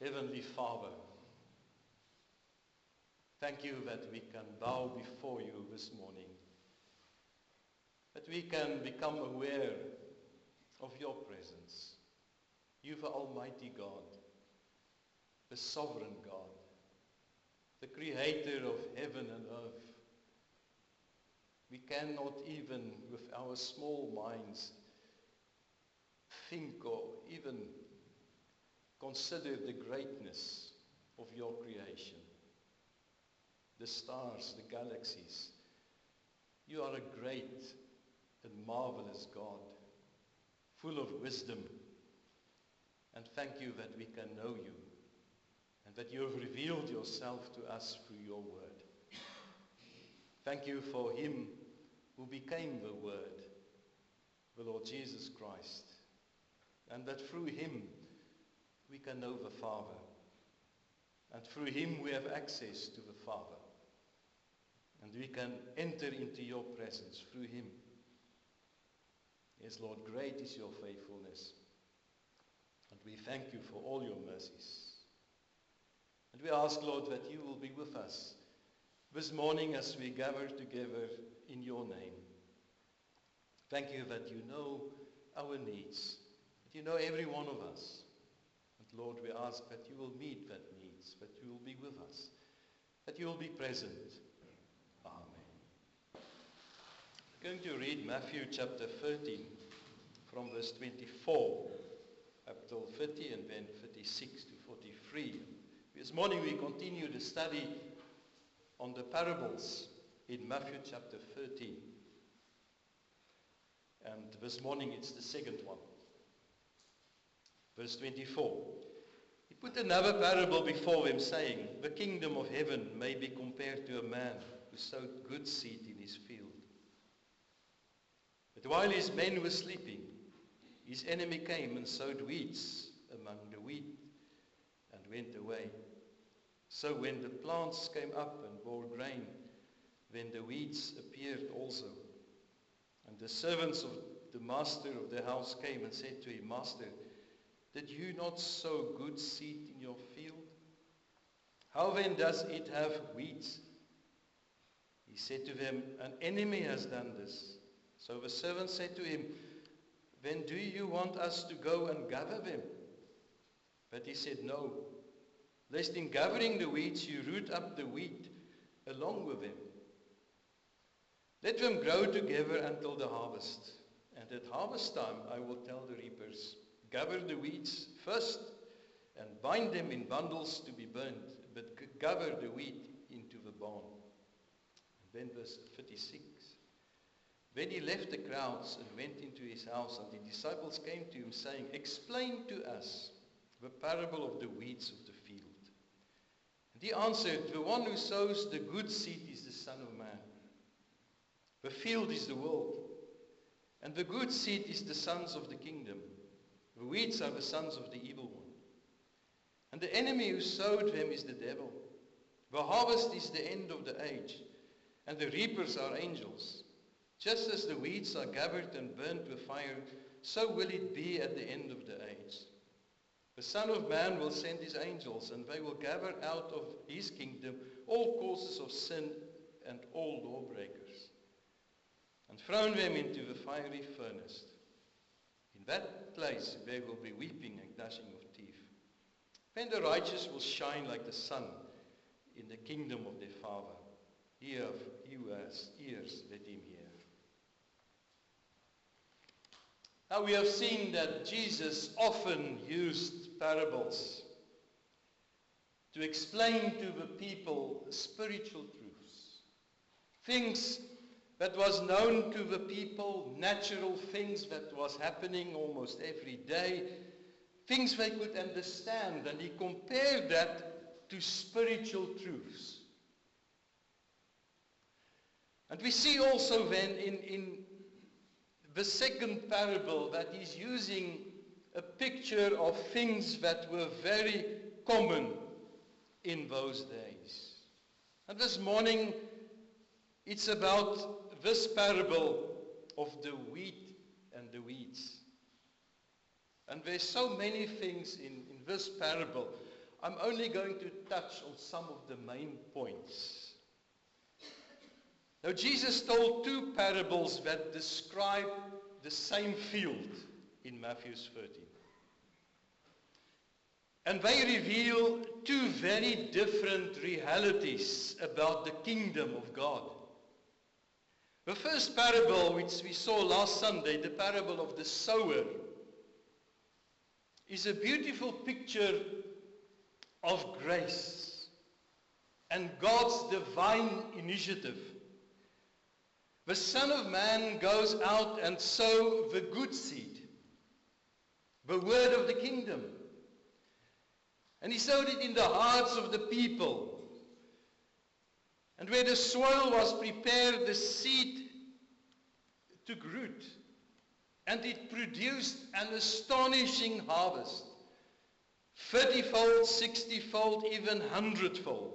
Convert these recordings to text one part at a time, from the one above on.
Heavenly Father, thank you that we can bow before you this morning, that we can become aware of your presence. You, the Almighty God, the Sovereign God, the Creator of heaven and earth. We cannot even with our small minds think or even consider the greatness of your creation. The stars, the galaxies. You are a great and marvelous God, full of wisdom. And thank you that we can know you and that you have revealed yourself to us through your word. Thank you for him who became the Word, the Lord Jesus Christ, and that through him we can know the Father, and through him we have access to the Father, and we can enter into your presence through him. Yes, Lord, great is your faithfulness, and we thank you for all your mercies. And we ask, Lord, that you will be with us this morning as we gather together in your name. Thank you that you know our needs, that you know every one of us. And Lord, we ask that you will meet that needs, that you will be with us, that you will be present. Amen. I'm going to read Matthew chapter 13 from verse 24 up till 30 and then 36 to 43. This morning we continue the study on the parables in Matthew chapter 13. And this morning it's the second one. Verse 24. He put another parable before them, saying, the kingdom of heaven may be compared to a man who sowed good seed in his field. But while his men were sleeping, his enemy came and sowed weeds among the wheat and went away. So when the plants came up and bore grain, then the weeds appeared also. And the servants of the master of the house came and said to him, Master, did you not sow good seed in your field? How then does it have weeds? He said to them, an enemy has done this. So the servants said to him, then do you want us to go and gather them? But he said, no, lest in gathering the weeds you root up the wheat along with them. Let them grow together until the harvest. And at harvest time I will tell the reapers, gather the weeds first and bind them in bundles to be burnt, but gather the wheat into the barn. And then verse 36. Then he left the crowds and went into his house, and the disciples came to him saying, explain to us the parable of the weeds of the field. And he answered, the one who sows the good seed is the Son of Man. The field is the world, and the good seed is the sons of the kingdom. The weeds are the sons of the evil one. And the enemy who sowed them is the devil. The harvest is the end of the age, and the reapers are angels. Just as the weeds are gathered and burnt with fire, so will it be at the end of the age. The Son of Man will send his angels, and they will gather out of his kingdom all causes of sin and all lawbreakers, and throw them into the fiery furnace. In that place there will be weeping and gnashing of teeth. Then the righteous will shine like the sun in the kingdom of their Father. He who has ears, let him hear. Now we have seen that Jesus often used parables to explain to the people spiritual truths. Things that was known to the people, natural things that was happening almost every day, things they could understand, and he compared that to spiritual truths. And we see also then in the second parable that he's using a picture of things that were very common in those days. And this morning it's about this parable of the wheat and the weeds. And there's so many things in this parable. I'm only going to touch on some of the main points. Now, Jesus told two parables that describe the same field in Matthew 13. And they reveal two very different realities about the kingdom of God. The first parable, which we saw last Sunday, the parable of the sower, is a beautiful picture of grace and God's divine initiative. The Son of Man goes out and sows the good seed, the word of the kingdom. And he sowed it in the hearts of the people. And where the soil was prepared, the seed took root. And it produced an astonishing harvest. 30-fold, 60-fold, even 100-fold.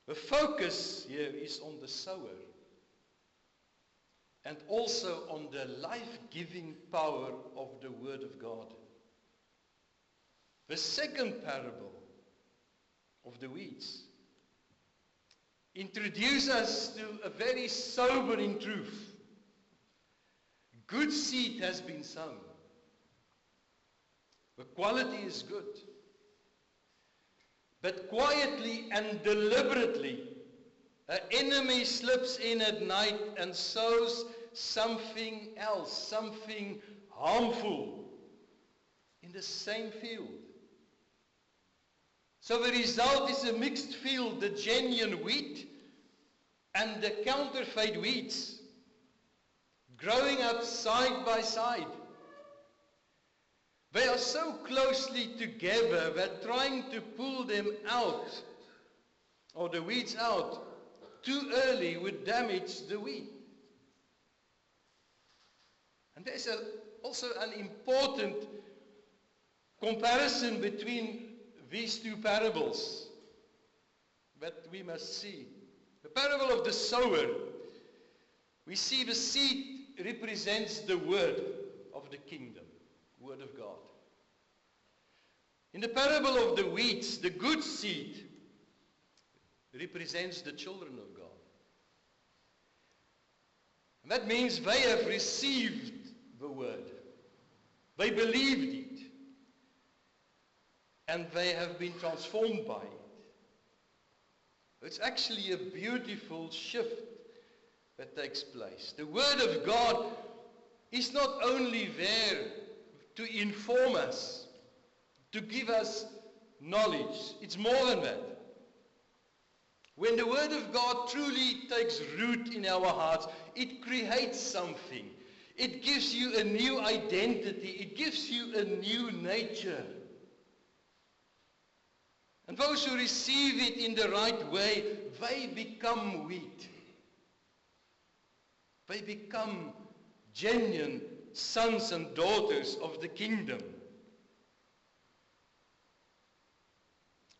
The focus here is on the sower. And also on the life-giving power of the Word of God. The second parable of the weeds introduces us to a very sobering truth. Good seed has been sown. The quality is good. But quietly and deliberately, an enemy slips in at night and sows something else, something harmful in the same field. So the result is a mixed field, the genuine wheat and the counterfeit weeds, growing up side by side. They are so closely together that trying to pull them out, or the weeds out, too early would damage the wheat. And there's also an important comparison between these two parables that we must see. The parable of the sower, we see the seed represents the word of the kingdom, word of God. In the parable of the weeds, the good seed represents the children of God. And that means they have received the word. They believed it. And they have been transformed by it. It's actually a beautiful shift that takes place. The Word of God is not only there to inform us, to give us knowledge. It's more than that. When the Word of God truly takes root in our hearts, it creates something. It gives you a new identity. It gives you a new nature. And those who receive it in the right way, they become wheat. They become genuine sons and daughters of the kingdom.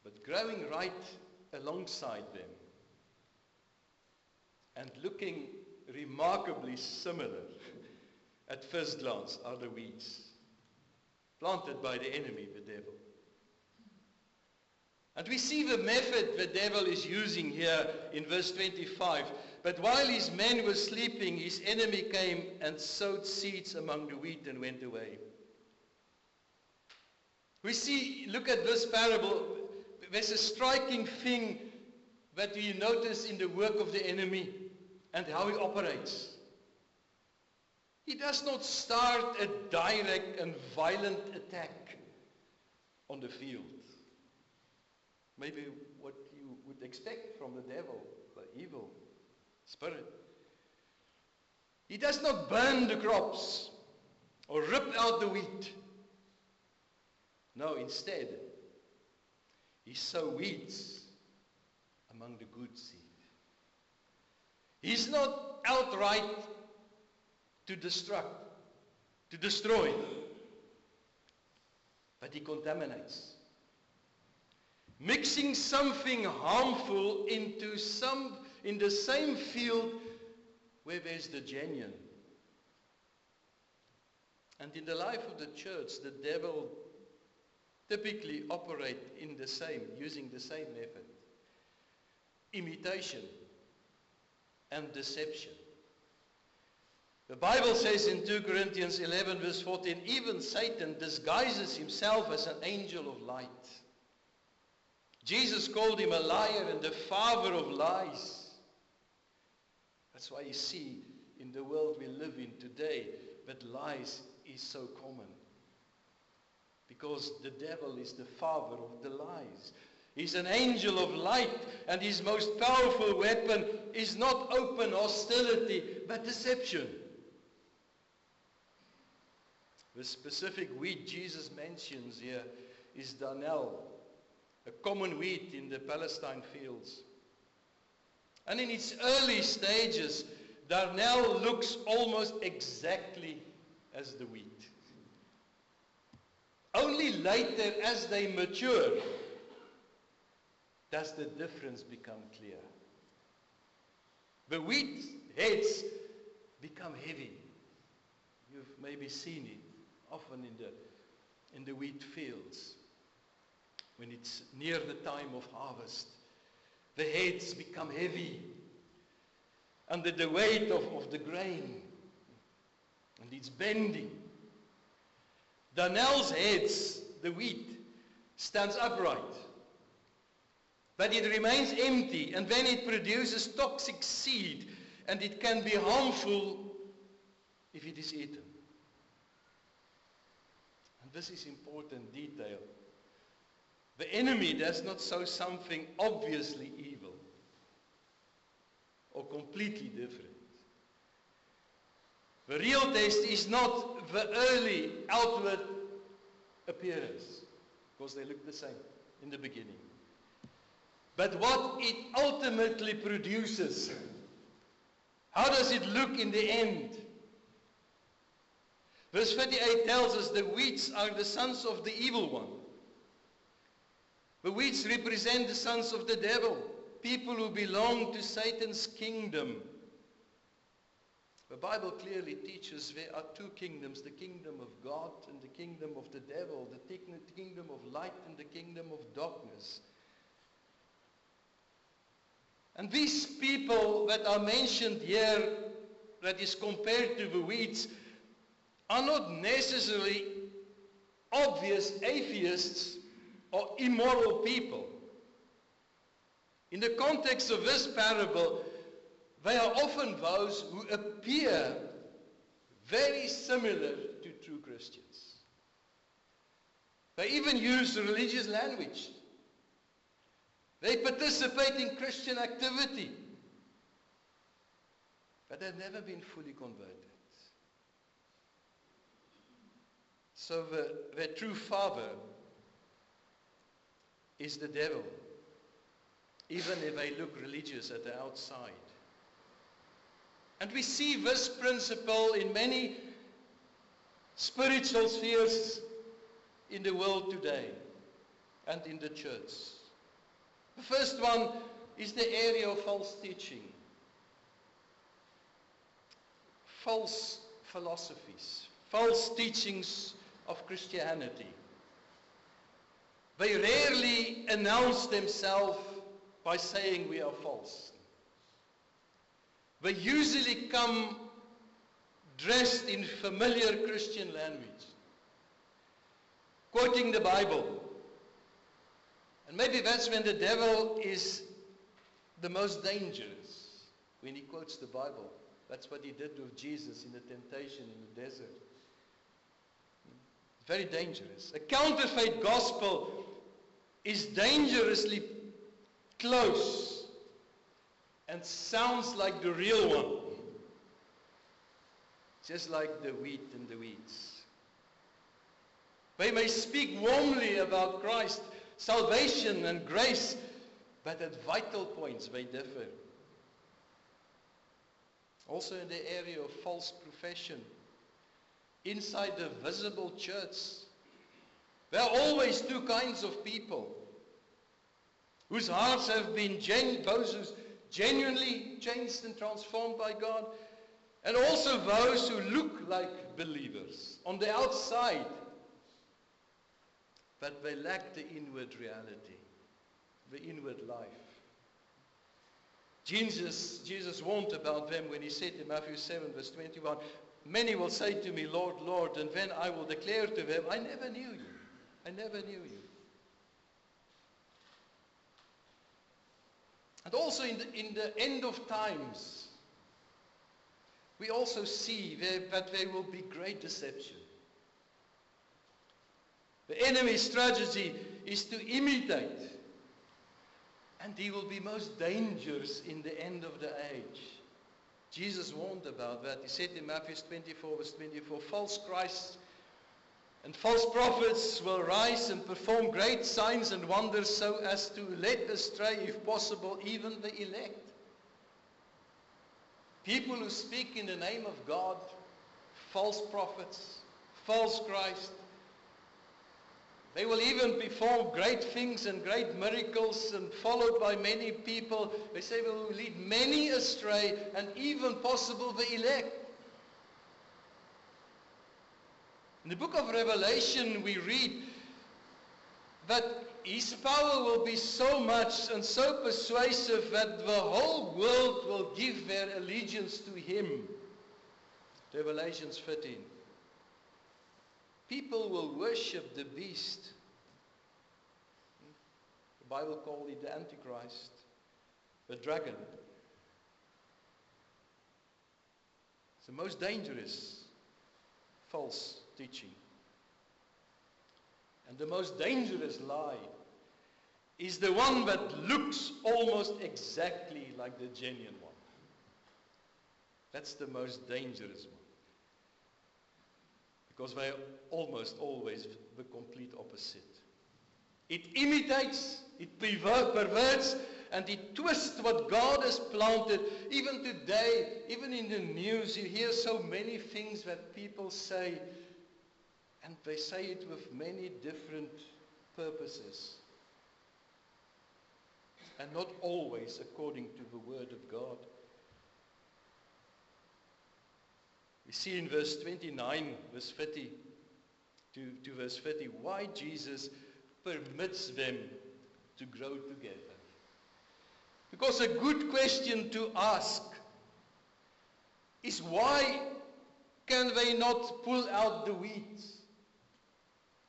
But growing right alongside them and looking remarkably similar at first glance are the weeds planted by the enemy, the devil. And we see the method the devil is using here in verse 25. But while his men were sleeping, his enemy came and sowed seeds among the wheat and went away. We see, look at this parable, there's a striking thing that we notice in the work of the enemy and how he operates. He does not start a direct and violent attack on the field. Maybe what you would expect from the devil, the evil spirit. He does not burn the crops or rip out the wheat. No, instead, he sows weeds among the good seed. He's not outright to destroy, but he contaminates. Mixing something harmful in the same field where there's the genuine. And in the life of the church, the devil typically operate using the same method. Imitation and deception. The Bible says in 2 Corinthians 11 verse 14, even Satan disguises himself as an angel of light. Jesus called him a liar and the father of lies. That's why you see in the world we live in today that lies is so common. Because the devil is the father of the lies. He's an angel of light, and his most powerful weapon is not open hostility, but deception. The specific wheat Jesus mentions here is darnel, a common wheat in the Palestine fields. And in its early stages, darnel looks almost exactly as the wheat. Only later, as they mature, does the difference become clear. The wheat heads become heavy. You've maybe seen it often in the wheat fields. When it's near the time of harvest, the heads become heavy under the weight of the grain, and it's bending. Darnel's heads, the wheat, stands upright, but it remains empty, and then it produces toxic seed, and it can be harmful if it is eaten. And this is important detail. The enemy does not sow something obviously evil or completely different. The real test is not the early outward appearance, because they look the same in the beginning, but what it ultimately produces. How does it look in the end? Verse 38 tells us the weeds are the sons of the evil one. The weeds represent the sons of the devil, people who belong to Satan's kingdom. The Bible clearly teaches there are two kingdoms, the kingdom of God and the kingdom of the devil, the kingdom of light and the kingdom of darkness. And these people that are mentioned here, that is compared to the weeds, are not necessarily obvious atheists or immoral people. In the context of this parable, they are often those who appear very similar to true Christians. They even use religious language. They participate in Christian activity, but they've never been fully converted. So their true father is the devil, even if they look religious at the outside. And we see this principle in many spiritual spheres in the world today and in the church. The first one is the area of false teaching. False philosophies, false teachings of Christianity. They rarely announce themselves by saying we are false. They usually come dressed in familiar Christian language, quoting the Bible. And maybe that's when the devil is the most dangerous, when he quotes the Bible. That's what he did with Jesus in the temptation in the desert. Very dangerous. A counterfeit gospel is dangerously close and sounds like the real one, just like the wheat and the weeds. They may speak warmly about Christ, salvation and grace, but at vital points they differ. Also in the area of false profession, inside the visible church, there are always two kinds of people whose hearts have been those who genuinely changed and transformed by God, and also those who look like believers on the outside, but they lack the inward reality, the inward life. Jesus warned about them when he said in Matthew 7, verse 21, many will say to me, Lord, Lord, and then I will declare to them, I never knew you. I never knew you. And also in the end of times, we also see that there will be great deception. The enemy's strategy is to imitate. And he will be most dangerous in the end of the age. Jesus warned about that. He said in Matthew 24, verse 24, false Christs and false prophets will rise and perform great signs and wonders so as to lead astray, if possible, even the elect. People who speak in the name of God, false prophets, false Christ, they will even perform great things and great miracles and followed by many people. They say they will lead many astray and even possible the elect. In the book of Revelation we read that his power will be so much and so persuasive that the whole world will give their allegiance to him. Revelation 13. People will worship the beast. The Bible called it the Antichrist, the dragon. It's the most dangerous false teaching. And the most dangerous lie is the one that looks almost exactly like the genuine one. That's the most dangerous one. Because they are almost always the complete opposite. It imitates, it perverts, and it twists what God has planted. Even today, even in the news, you hear so many things that people say, and they say it with many different purposes. And not always according to the Word of God. We see in verse 29, verse 30 to verse 30, why Jesus permits them to grow together. Because a good question to ask is why can they not pull out the weeds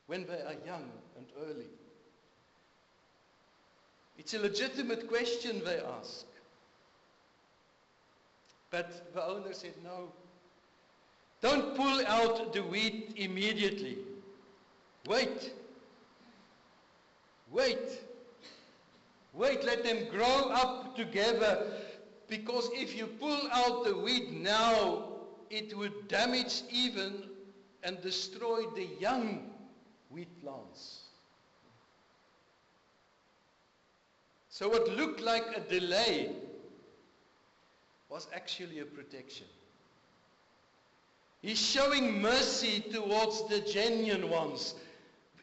when they are young and early? It's a legitimate question they ask. But the owner said, no. Don't pull out the wheat immediately. Wait. Wait. Wait, let them grow up together. Because if you pull out the wheat now, it would damage even and destroy the young wheat plants. So what looked like a delay was actually a protection. He's showing mercy towards the genuine ones.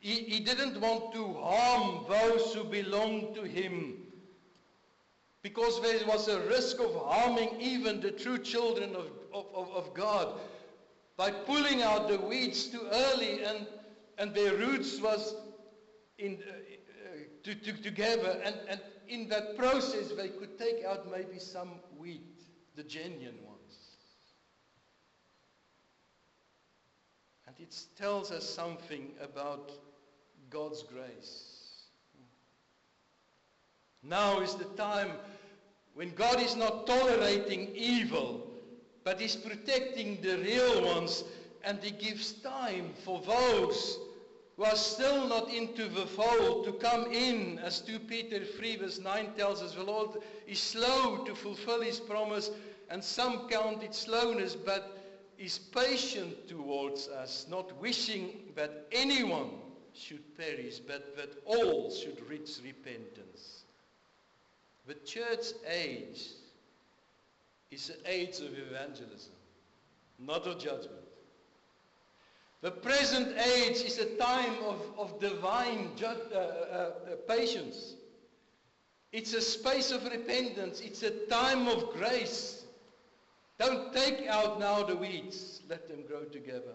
He didn't want to harm those who belonged to him, because there was a risk of harming even the true children of God by pulling out the weeds too early, and their roots was together, and in that process they could take out maybe some wheat, the genuine ones. And it tells us something about God's grace. Now is the time when God is not tolerating evil, but is protecting the real ones, and he gives time for those who are still not into the fold to come in, as 2 Peter 3 verse 9 tells us. The Lord is slow to fulfill his promise, and some count it slowness, but is patient towards us, not wishing that anyone should perish, but that all should reach repentance. The church age is an age of evangelism, not of judgment. The present age is a time of divine patience. It's a space of repentance. It's a time of grace. Don't take out now the weeds. Let them grow together.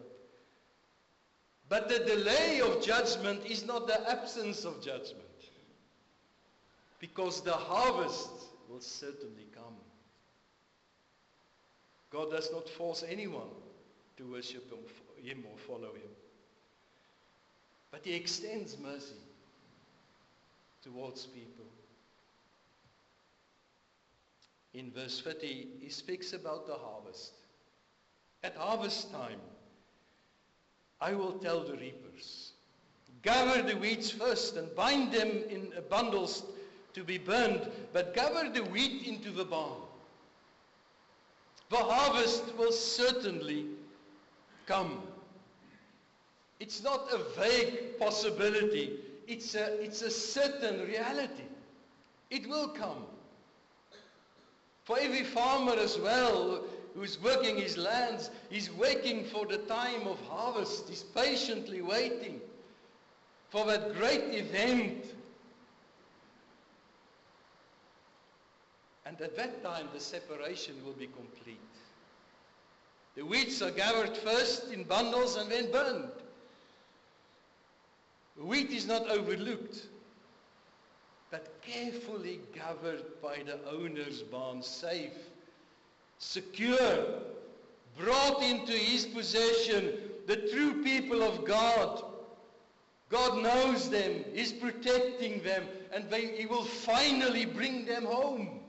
But the delay of judgment is not the absence of judgment. Because the harvest will certainly come. God does not force anyone to worship Him or follow Him. But He extends mercy towards people. In verse 30, He speaks about the harvest. At harvest time, I will tell the reapers, gather the weeds first and bind them in bundles to be burned, but gather the wheat into the barn. The harvest will certainly come. It's not a vague possibility. It's a certain reality. It will come. For every farmer as well who's working his lands, he's waiting for the time of harvest. He's patiently waiting for that great event. And at that time, the separation will be complete. The weeds are gathered first in bundles and then burned. Wheat is not overlooked, but carefully gathered by the owner's barn, safe, secure, brought into his possession, the true people of God. God knows them, He's protecting them, and He will finally bring them home.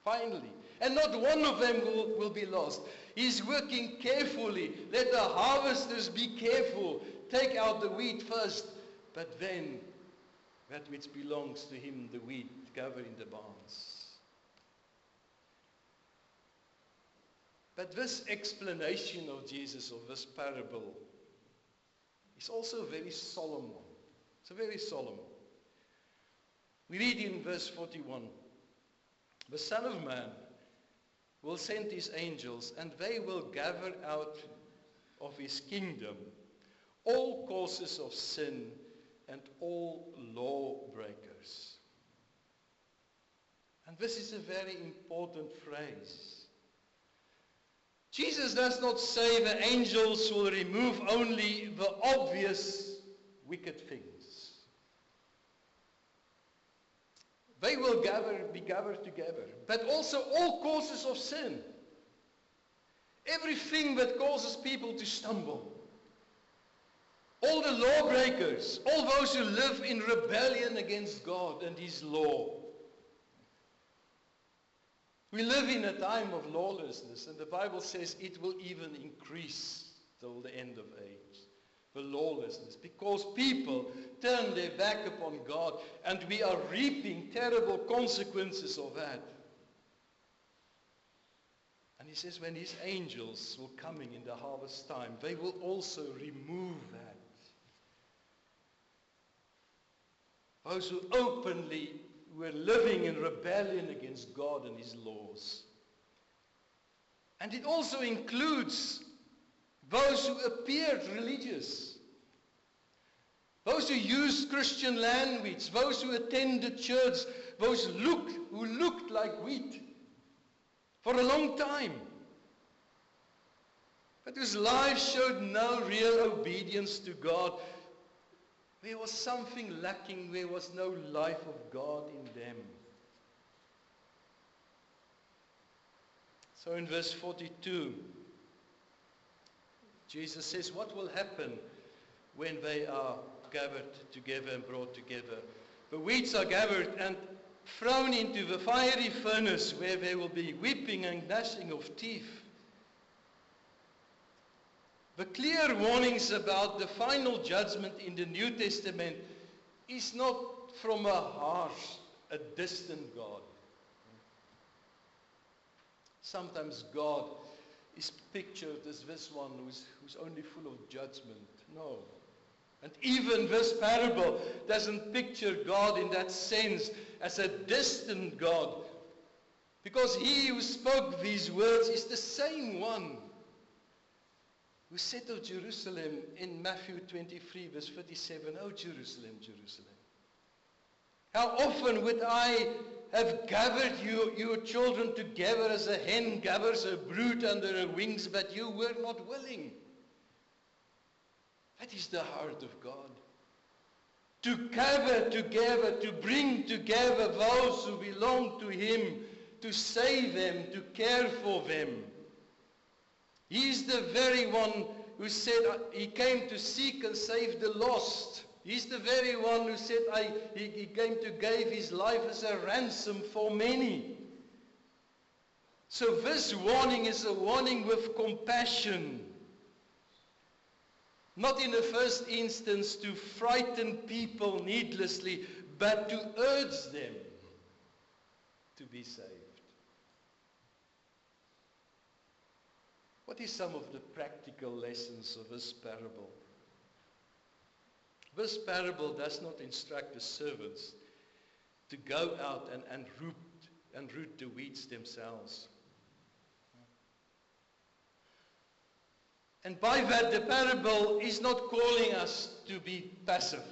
Finally. And not one of them will be lost. He's working carefully. Let the harvesters be careful. Take out the wheat first, but then that which belongs to Him, the wheat, gather in the barns. But this explanation of Jesus, of this parable, is also a very solemn one. It's a very solemn one. We read in verse 41, the Son of Man will send His angels, and they will gather out of His kingdom all causes of sin and all lawbreakers. And this is a very important phrase. Jesus does not say the angels will remove only the obvious wicked things. They will be gathered together, but also all causes of sin. Everything that causes people to stumble. All the lawbreakers, all those who live in rebellion against God and His law. We live in a time of lawlessness, and the Bible says it will even increase till the end of age. The lawlessness, because people turn their back upon God, and we are reaping terrible consequences of that. And He says when His angels will coming in the harvest time, they will also remove that. Those who openly were living in rebellion against God and His laws. And it also includes those who appeared religious, those who used Christian language, those who attended church, those who looked like wheat for a long time, but whose lives showed no real obedience to God. There was something lacking. There was no life of God in them. So in verse 42, Jesus says, what will happen when they are gathered together and brought together? The weeds are gathered and thrown into the fiery furnace, where there will be weeping and gnashing of teeth. The clear warnings about the final judgment in the New Testament is not from a harsh, a distant God. Sometimes God is pictured as this one who's only full of judgment. No. And even this parable doesn't picture God in that sense as a distant God. Because He who spoke these words is the same one who said of Jerusalem in Matthew 23, verse 37, "O Jerusalem, Jerusalem, how often would I have gathered your children together as a hen gathers her brood under her wings, but you were not willing. That is the heart of God. To gather together, to bring together those who belong to Him, to save them, to care for them. He is the very one who said He came to seek and save the lost. He's the very one who said he came to give His life as a ransom for many. So this warning is a warning with compassion. Not in the first instance to frighten people needlessly, but to urge them to be saved. What is some of the practical lessons of this parable? This parable does not instruct the servants to go out and root the weeds themselves. And by that, the parable is not calling us to be passive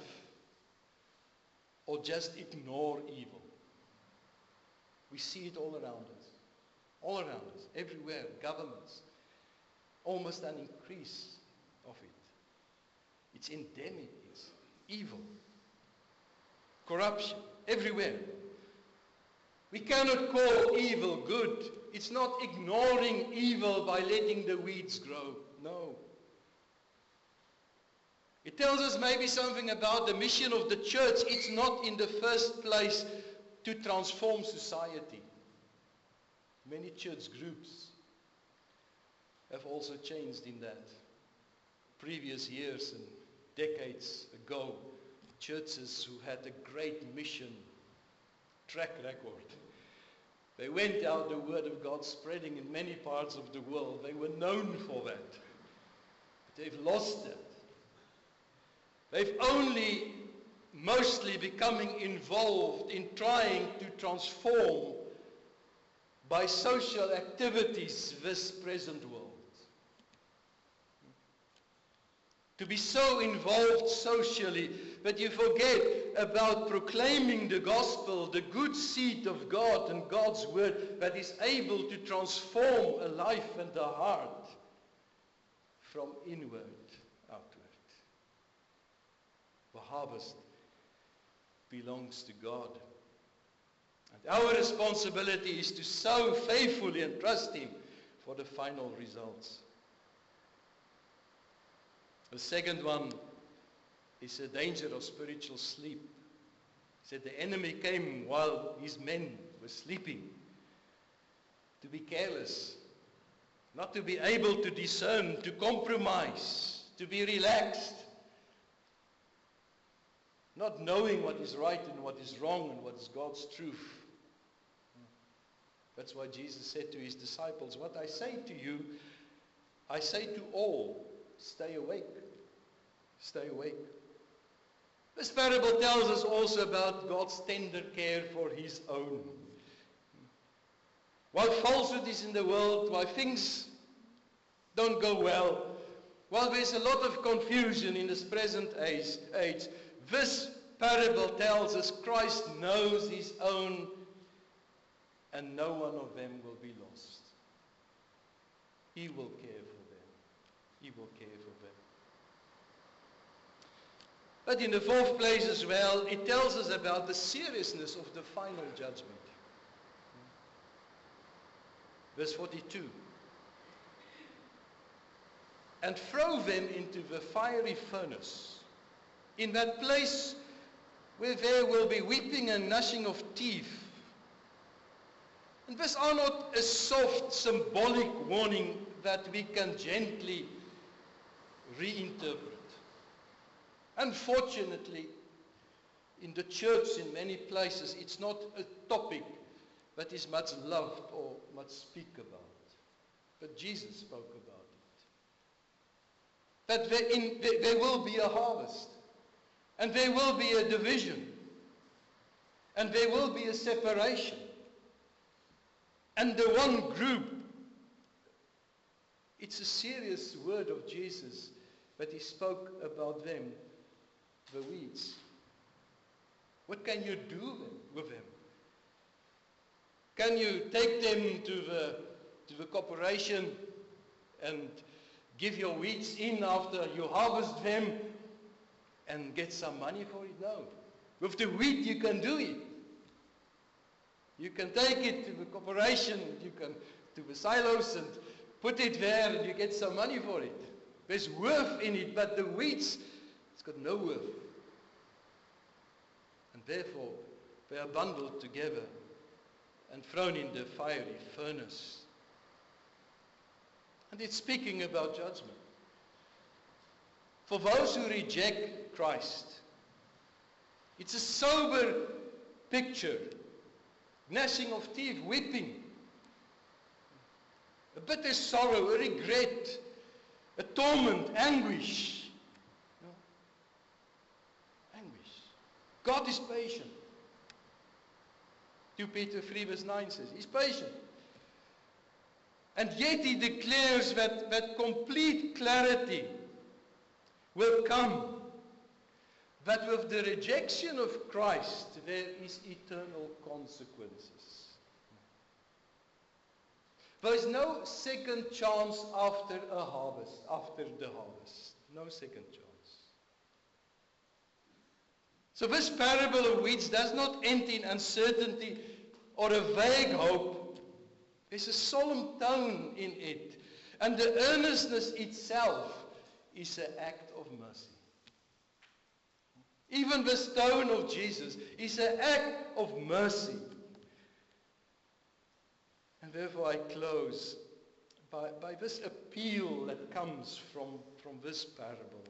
or just ignore evil. We see it all around us, everywhere, governments, almost an increase of it. It's endemic, it's evil, corruption, everywhere. We cannot call evil good. It's not ignoring evil by letting the weeds grow. No. It tells us maybe something about the mission of the church. It's not in the first place to transform society. Many church groups have also changed in that. Previous years and decades ago, churches who had a great mission track record. They went out the word of God spreading in many parts of the world. They were known for that. But they've lost that. They've only mostly becoming involved in trying to transform by social activities this present world. To be so involved socially, but you forget about proclaiming the gospel, the good seed of God and God's word that is able to transform a life and a heart from inward outward. The harvest belongs to God. And our responsibility is to sow faithfully and trust Him for the final results. The second one is a danger of spiritual sleep. He said the enemy came while his men were sleeping. To be careless, not to be able to discern, to compromise, to be relaxed, not knowing what is right and what is wrong and what is God's truth. That's why Jesus said to His disciples, what I say to you, I say to all, stay awake. Stay awake. This parable tells us also about God's tender care for His own. While falsehood is in the world, while things don't go well, while there's a lot of confusion in this present age, this parable tells us Christ knows His own and no one of them will be lost. He will care for them. He will care for them. But in the fourth place as well, it tells us about the seriousness of the final judgment. Verse 42. And throw them into the fiery furnace, in that place where there will be weeping and gnashing of teeth. And these are not a soft, symbolic warning that we can gently reinterpret. Unfortunately, in the church, in many places, it's not a topic that is much loved or much speak about. But Jesus spoke about it. That there will be a harvest, and there will be a division, and there will be a separation. And the one group, it's a serious word of Jesus, but He spoke about them, the weeds. What can you do with them? Can you take them to the corporation and give your weeds in after you harvest them and get some money for it. No. With the wheat you can do it. You can take it to the corporation, you can to the silos and put it there and you get some money for it. There's worth in it, but the weeds, it's got no worth. And therefore, they are bundled together and thrown in the fiery furnace. And it's speaking about judgment. For those who reject Christ, it's a sober picture. Gnashing of teeth, weeping, a bitter sorrow, a regret, a torment, anguish. No? Anguish. God is patient. 2 Peter 3 verse 9 says, He's patient. And yet He declares that complete clarity will come. But with the rejection of Christ, there is eternal consequences. There is no second chance after a harvest, after the harvest. No second chance. So this parable of weeds does not end in uncertainty or a vague hope. There's a solemn tone in it. And the earnestness itself is an act of mercy. Even the stone of Jesus is an act of mercy. And therefore I close by this appeal that comes from this parable.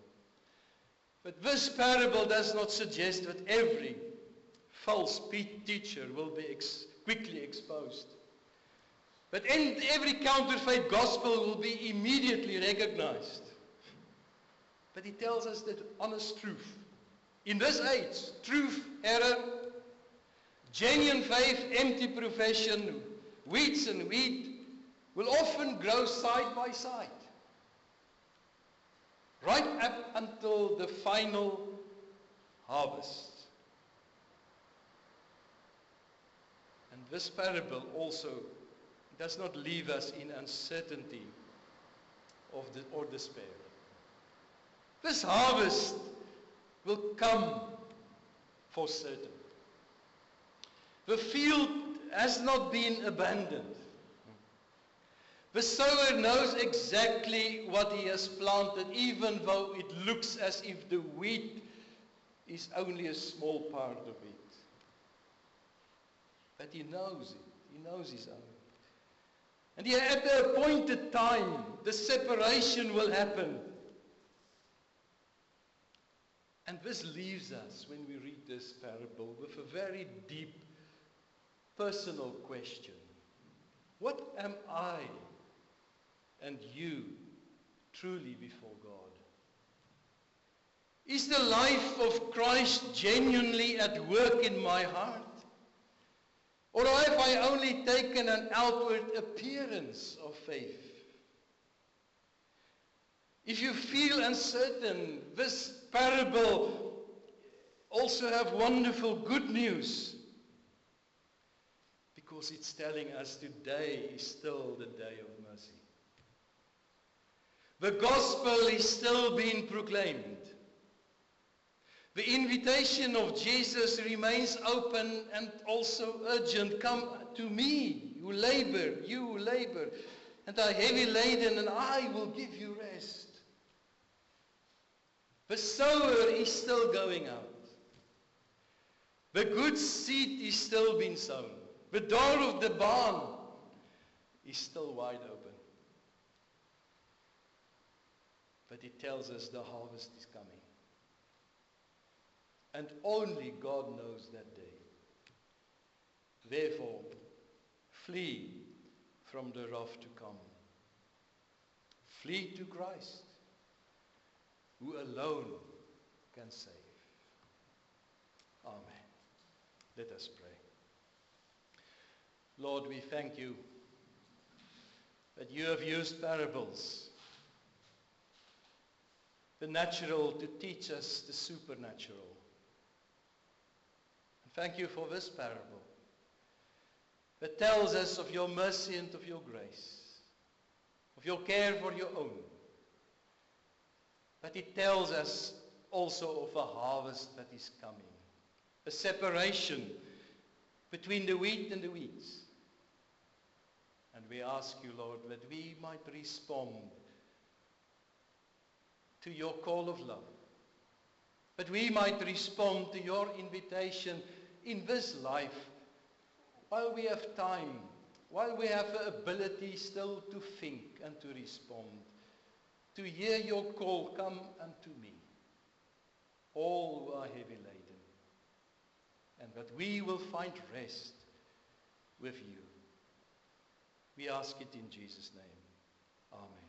But this parable does not suggest that every false teacher will be quickly exposed. But every counterfeit gospel will be immediately recognized. But it tells us that honest truth. In this age, truth, error, genuine faith, empty profession, weeds and wheat will often grow side by side. Right up until the final harvest. And this parable also does not leave us in uncertainty or despair. This harvest will come for certain. The field has not been abandoned. The sower knows exactly what he has planted, even though it looks as if the wheat is only a small part of it. But he knows it. He knows his own. And yet at the appointed time, the separation will happen. And this leaves us, when we read this parable, with a very deep personal question. What am I and you truly before God? Is the life of Christ genuinely at work in my heart? Or have I only taken an outward appearance of faith? If you feel uncertain, this parable also have wonderful good news. Because it's telling us today is still the day of mercy. The gospel is still being proclaimed. The invitation of Jesus remains open and also urgent. Come to me, you who labor, and are heavy laden, and I will give you rest. The sower is still going out. The good seed is still being sown. The door of the barn is still wide open. But it tells us the harvest is coming. And only God knows that day. Therefore, flee from the wrath to come. Flee to Christ, who alone can save. Amen. Let us pray. Lord, we thank you that you have used parables, the natural, to teach us the supernatural. And thank you for this parable that tells us of your mercy and of your grace, of your care for your own, But it tells us also of a harvest that is coming. A separation between the wheat and the weeds. And we ask you, Lord, that we might respond to your call of love. That we might respond to your invitation in this life while we have time, while we have the ability still to think and to respond. To hear your call, come unto me, all who are heavy laden, and that we will find rest with you. We ask it in Jesus' name. Amen.